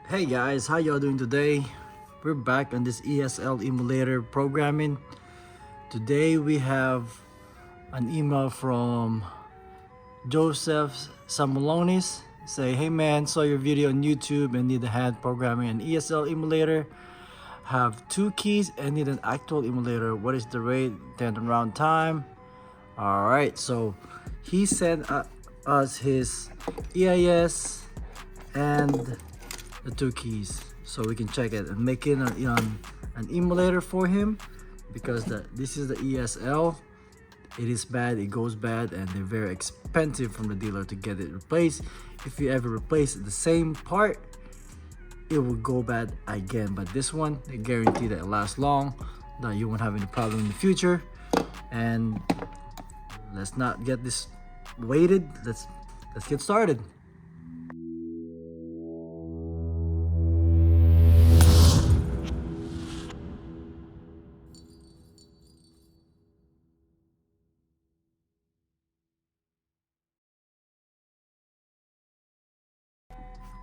Hey guys, how y'all doing today? We're back on this ESL Emulator programming. Today we have an email from Joseph Samulonis. Say, hey man, saw your video on YouTube and need a hand programming an ESL emulator. Have 2 keys and need an actual emulator. What is the rate, turnaround time? Alright, so he sent us his EIS and the 2 keys so we can check it and make it an emulator for him, because this is the ESL. It is bad, it goes bad, and they're very expensive from the dealer to get it replaced. If you ever replace the same part, it will go bad again. But this one, they guarantee that it lasts long, that you won't have any problem in the future. And let's not get this waited. Let's get started.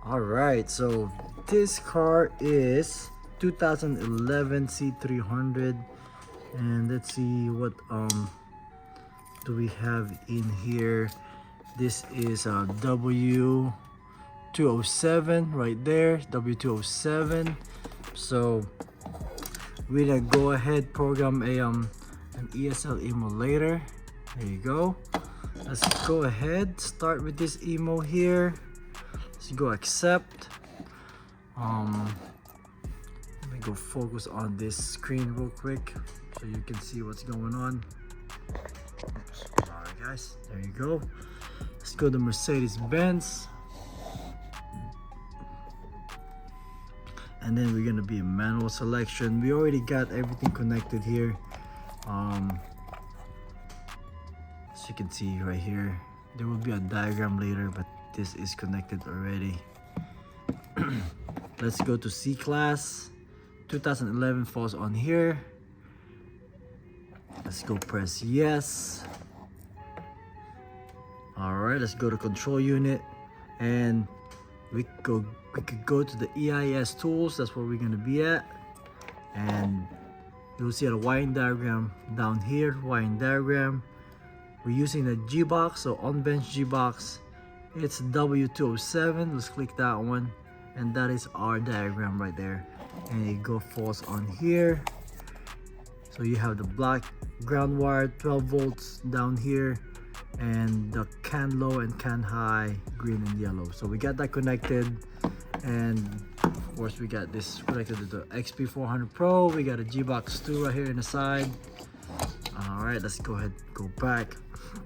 Alright, so this car is 2011 C300, and let's see what do we have in here. This is a W207 right there, W207. So we're gonna go ahead program an ESL emulator. There you go. Let's go ahead, start with this emo here. Let's go accept. Let me go focus on this screen real quick so you can see what's going on. Oops, sorry guys, there you go. Let's go to Mercedes Benz, and then we're gonna be a manual selection. We already got everything connected here. As you can see right here, there will be a diagram later, but this is connected already. Let's go to C class. 2011 falls on here. Let's go press yes. All right, let's go to control unit, and we could go to the EIS tools. That's where we're gonna be at, and you'll see a wiring diagram down here. Wiring diagram. We're using the G box, so on bench G box. It's W207. Let's click that one, and that is our diagram right there, and it falls on here. So you have the black ground wire, 12 volts down here, and the can low and can high, green and yellow. So we got that connected, and of course we got this connected to the XP400 Pro. We got a G-Box 2 right here in the side. All right, let's go ahead, go back.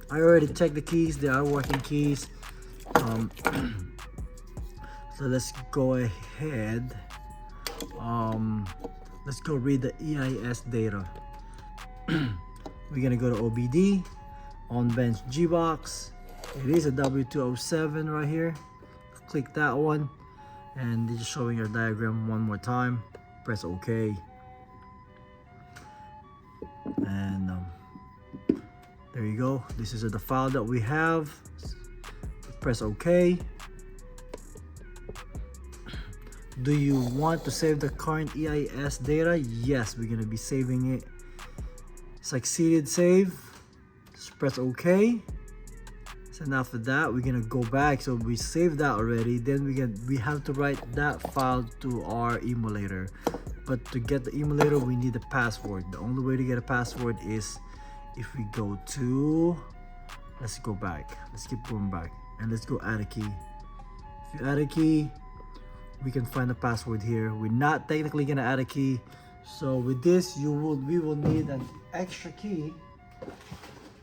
I already checked the keys, they are working keys. So let's go ahead. Let's go read the EIS data. We're gonna go to OBD, on bench G box. It is a W207 right here. Click that one, and it's showing your diagram one more time. Press OK, and there you go. This is the file that we have. Press OK. Do you want to save the current EIS data? Yes, we're gonna be saving it. Succeeded save. Just press OK. So and after that, we're gonna go back. So we saved that already. Then we have to write that file to our emulator. But to get the emulator, we need a password. The only way to get a password is if we go to, let's go back. Let's keep going back, and let's go add a key. If you add a key, we can find a password here. We're not technically gonna add a key, so with this we will need an extra key,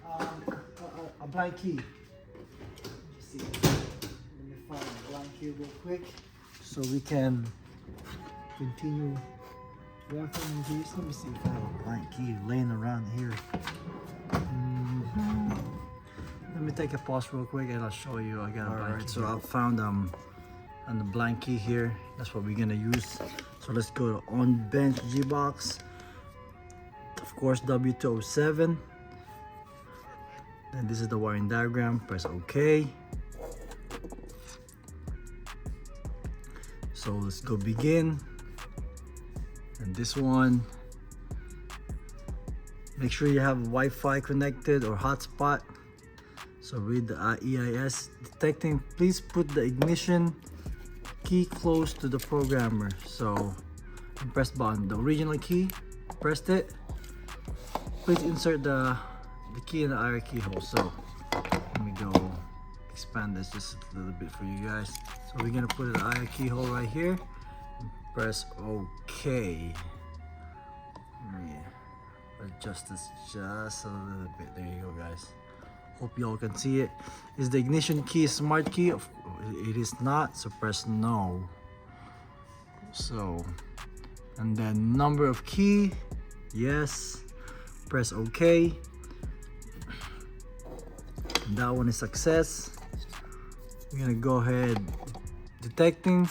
a blank key. Let me find a blank key real quick so we can continue working with these. Let me see if I have a blank key laying around here. Let me take a pause real quick and I'll show you. I got a blank key. So I found on the blank key here. That's what we're gonna use. So let's go to on bench G box, of course W207. Then this is the wiring diagram. Press OK. So let's go begin. And this one, make sure you have Wi-Fi connected or hotspot. So read the EIS detecting. Please put the ignition key close to the programmer. So press button, the original key, pressed it. Please insert the key in the IR keyhole. So let me go expand this just a little bit for you guys. So we're gonna put the IR keyhole right here. Press OK. Let me adjust this just a little bit. There you go, guys. Hope y'all can see it. Is the ignition key a smart key? It is not, so press no. So, and then number of key, yes. Press OK. That one is success. We're gonna go ahead detecting.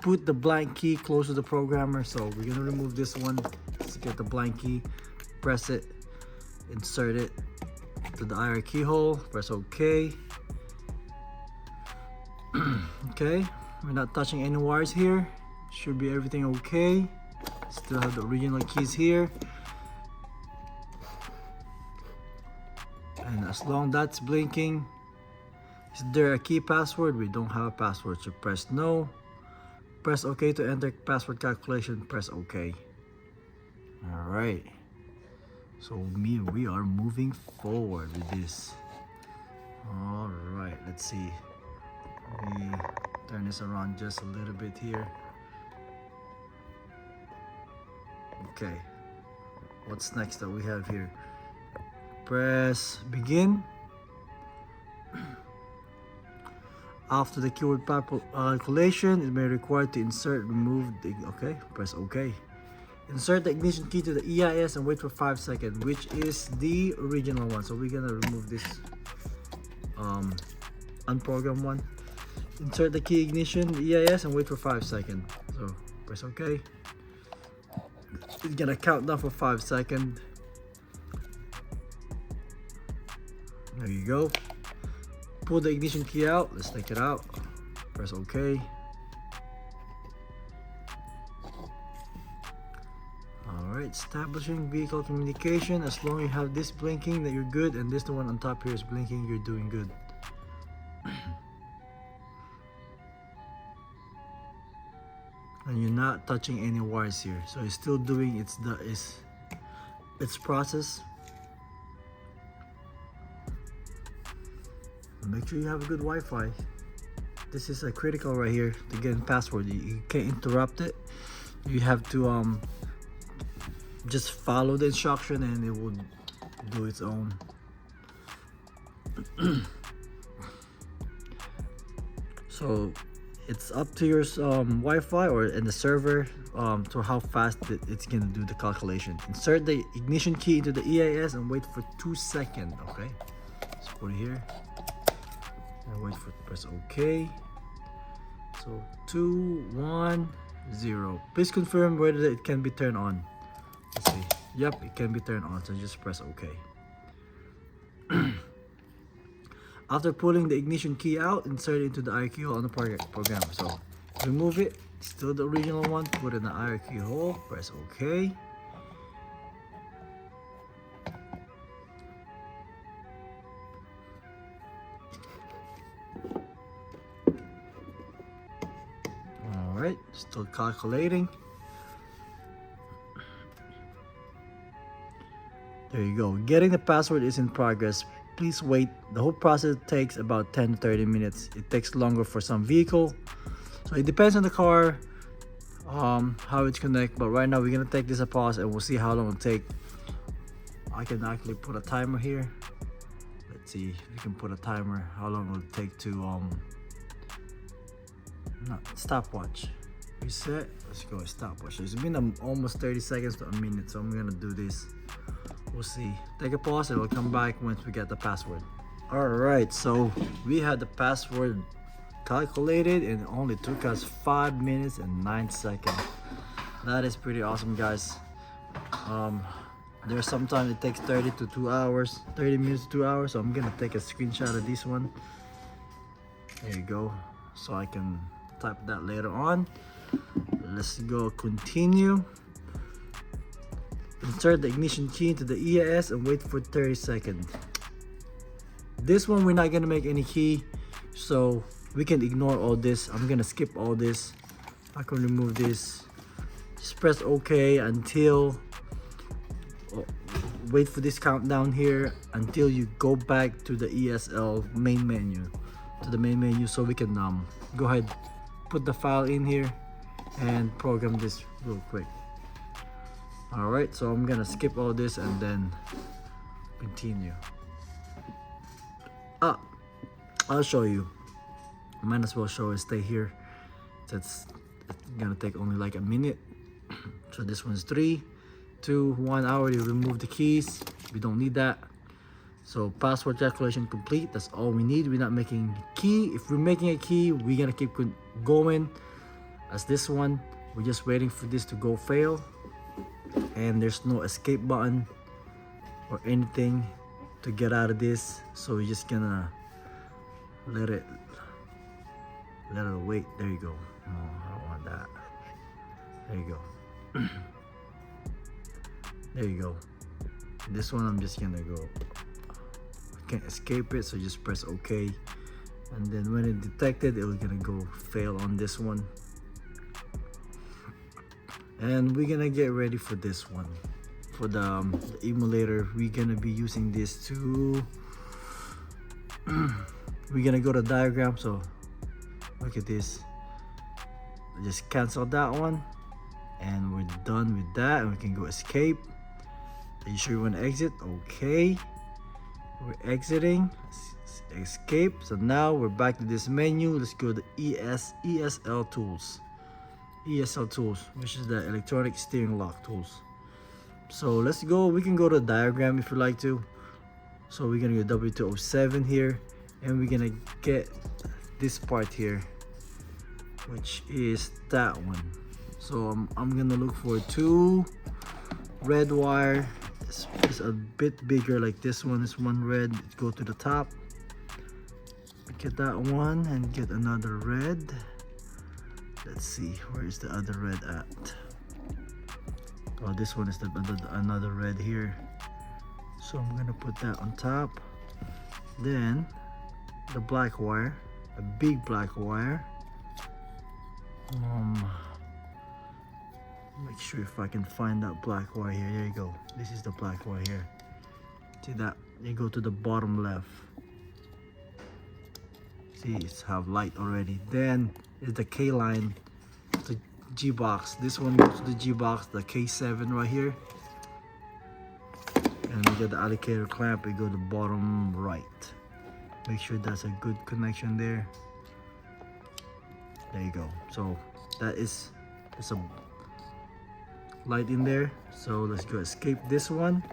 Put the blank key close to the programmer. So we're gonna remove this one. Let's get the blank key. Press it. Insert it to the IR keyhole. Press OK. Okay, we're not touching any wires here. Should be everything okay. Still have the original keys here. And as long that's blinking, is there a key password? We don't have a password, so press no. Press OK to enter password calculation. Press OK. All right. So we are moving forward with this. All right. Let's see. Let me turn this around just a little bit here. Okay. What's next that we have here? Press begin. After the keyword calculation, it may require to insert, remove the, okay, press OK. Insert the ignition key to the EIS and wait for 5 seconds, which is the original one. So we're gonna remove this unprogrammed one. Insert the key ignition, the EIS, and wait for 5 seconds. So press OK. It's gonna count down for 5 seconds. There you go. Pull the ignition key out. Let's take it out. Press OK. Alright, establishing vehicle communication. As long as you have this blinking, that you're good, and this the one on top here is blinking, you're doing good. And you're not touching any wires here, so it's still doing its process. Make sure you have a good Wi-Fi. This is a critical right here to get in password. You can't interrupt it. You have to just follow the instruction and it will do its own. So it's up to your Wi-Fi or in the server to how fast it's gonna do the calculation. Insert the ignition key into the EIS and wait for 2 seconds. Okay, let's put it here and wait for press OK. So 2, 1, 0. Please confirm whether it can be turned on. Let's see. Yep, it can be turned on. So just press OK. After pulling the ignition key out, insert it into the IR keyhole on the program. So remove it, still the original one, put it in the IR keyhole, press OK. Alright, still calculating. There you go. Getting the password is in progress. Please wait. The whole process takes about 10 to 30 minutes. It takes longer for some vehicle. So it depends on the car, how it's connected. But right now we're gonna take this a pause and we'll see how long it'll take. I can actually put a timer here. Let's see if we can put a timer. How long will it take to stopwatch. Reset. Let's go stopwatch. So it's been almost 30 seconds to a minute. So I'm gonna do this. We'll see. Take a pause and we'll come back once we get the password. Alright, so we had the password calculated and it only took us 5 minutes and 9 seconds. That is pretty awesome, guys. There's sometimes it takes 30 to 2 hours, 30 minutes to 2 hours. So I'm gonna take a screenshot of this one. There you go. So I can type that later on. Let's go continue. Insert the ignition key into the EIS and wait for 30 seconds. This one we're not gonna make any key, so we can ignore all this. I'm gonna skip all this. I can remove this. Just press OK until wait for this countdown here until you go back to the ESL main menu, so we can go ahead, put the file in here and program this real quick. Alright, so I'm gonna skip all this and then continue. I'll show you. Might as well show it. Stay here. It's gonna take only like a minute. So this one's 3, 2, 1. I already removed the keys. We don't need that. So password calculation complete. That's all we need. We're not making a key. If we're making a key, we're gonna keep going. As this one, we're just waiting for this to go fail. And there's no escape button or anything to get out of this. So we're just gonna let it wait. There you go. Oh, I don't want that. There you go. There you go. This one I'm just gonna go. I can't escape it, so just press OK. And then when it detected, it was gonna go fail on this one. And we're gonna get ready for this one. For the emulator, we're gonna be using this to we're gonna go to diagram. So look at this. Just cancel that one and we're done with that, and we can go escape. Are you sure you want to exit? Okay, we're exiting. Escape. So now we're back to this menu. Let's go to ESL tools. ESL tools, which is the electronic steering lock tools. So let's go. We can go to diagram if you like to. So we're gonna go W207 here, and we're gonna get this part here, which is that one. So I'm gonna look for 2 red wire. It's a bit bigger, like this one is one red. Go to the top, get that one, and get another red. Let's see, where is the other red at? Oh, this one is the another red here. So I'm gonna put that on top. Then the black wire, a big black wire. Make sure if I can find that black wire here. There you go. This is the black wire here. See that? You go to the bottom left. See, it's have light already. Then is the K line, the G box. This one goes to the G box, the K7 right here. And we get the alligator clamp. We go to the bottom right. Make sure that's a good connection there. There you go. So that is, there's a light in there. So let's go escape this one.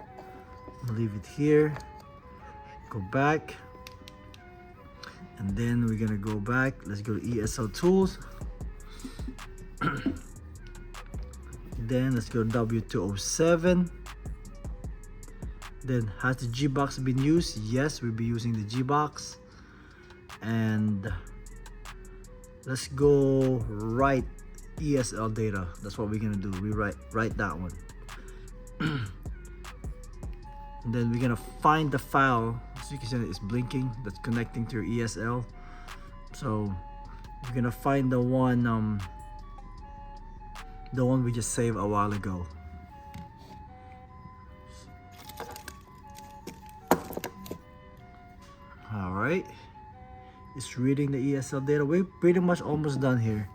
Leave it here. Go back. And then we're gonna go back. Let's go to ESL tools. Then let's go to W207. Then has the G box been used? Yes, we'll be using the G box. And let's go write ESL data. That's what we're gonna do. We write that one. And then we're gonna find the file. As you can see, it's blinking. That's connecting to your ESL. So we're gonna find the one we just saved a while ago. All right, it's reading the ESL data. We're pretty much almost done here.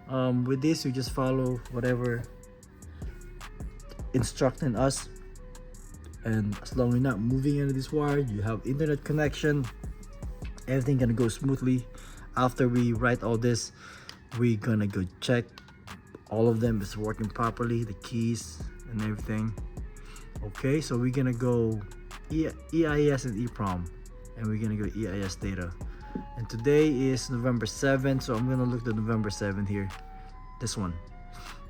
With this, you just follow whatever instructing us, and as long as you're not moving any of this wire, you have internet connection, everything gonna go smoothly. After we write all this, we're gonna go check all of them is working properly, the keys and everything. Okay, so we're gonna go EIS and EEPROM, and we're gonna go EIS data. And today is November 7th, so I'm gonna look at November 7th here, this one.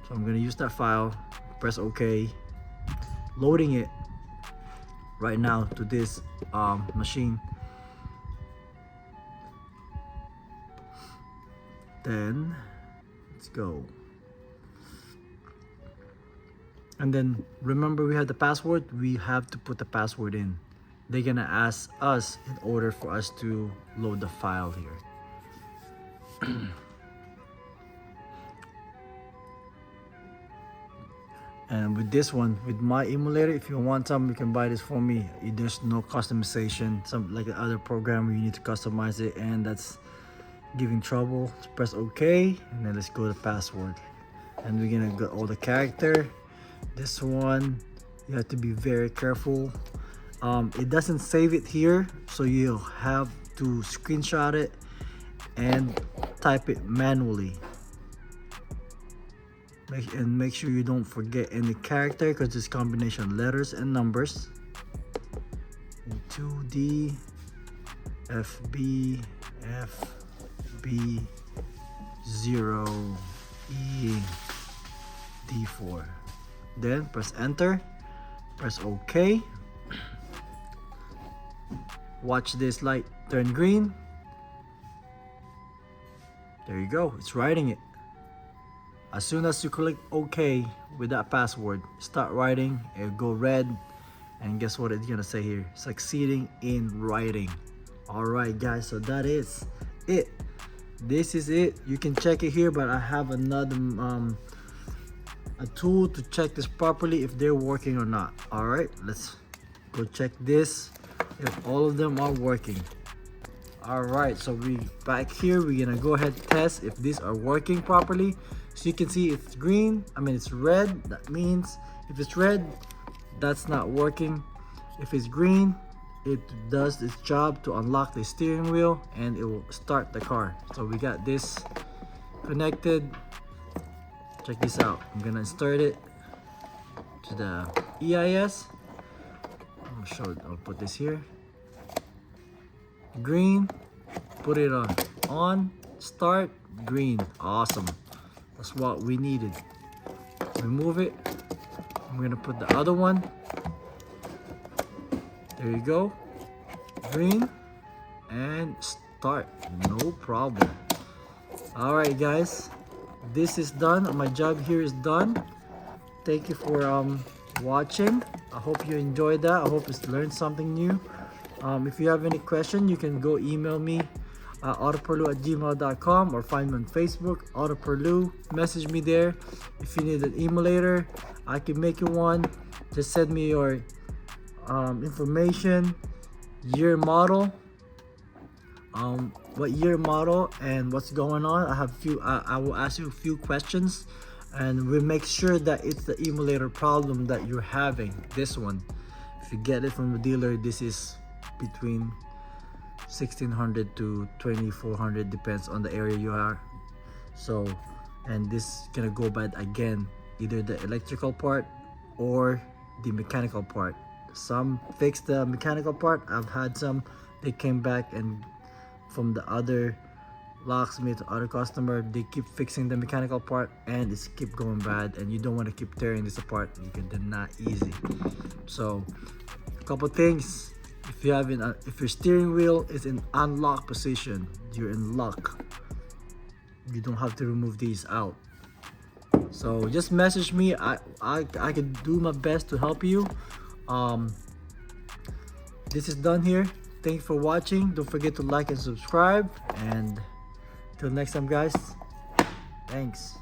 So I'm gonna use that file, press OK, loading it right now to this machine. Then Let's go. And then remember, we have the password. We have to put the password in. They're gonna ask us in order for us to load the file here. And with this one, with my emulator, if you want some, you can buy this for me. There's no customization. Some like the other program where you need to customize it, and that's giving trouble. Let's press OK, and then let's go to password. And we're gonna get all the character. This one, you have to be very careful. It doesn't save it here, so you'll have to screenshot it and type it manually. Make sure you don't forget any character, because it's combination of letters and numbers. 2D FB FB 0 E D4. Then press enter, press OK. Watch this light turn green. There you go, it's writing it. As soon as you click OK with that password, start writing, it'll go red, and guess what it's gonna say here? Succeeding in writing. Alright guys, so that is it. This is it. You can check it here, but I have another a tool to check this properly if they're working or not. Alright, let's go check this if all of them are working. Alright, so we back here, we're gonna go ahead and test if these are working properly. So you can see it's green, it's red. That means if it's red, that's not working. If it's green, it does its job to unlock the steering wheel and it will start the car. So we got this connected. Check this out. I'm gonna start it to the EIS. I'll put this here. Green, put it on, start, green. Awesome. That's what we needed. Remove it. I'm gonna put the other one. There you go. Green and start. No problem. Alright guys, this is done. My job here is done. Thank you for watching. I hope you enjoyed that. I hope you learned something new. If you have any question, you can go email me AutoPurlieu@gmail.com or find me on Facebook, AutoPurlieu. Message me there. If you need an emulator, I can make you one. Just send me your information, year, model, what year, model, and what's going on. I will ask you a few questions, and we'll make sure that it's the emulator problem that you're having. This one, if you get it from the dealer, this is between 1600 to 2400, depends on the area you are. So, and this gonna go bad again, either the electrical part or the mechanical part. Some fix the mechanical part. I've had some, they came back, and from the other locksmith, other customer, they keep fixing the mechanical part and it's keep going bad, and you don't want to keep tearing this apart because they're not easy. So a couple things: if your steering wheel is in unlock position, you're in luck. You don't have to remove these out. So just message me. I can do my best to help you. This is done here. Thank you for watching. Don't forget to like and subscribe, and till next time guys, thanks.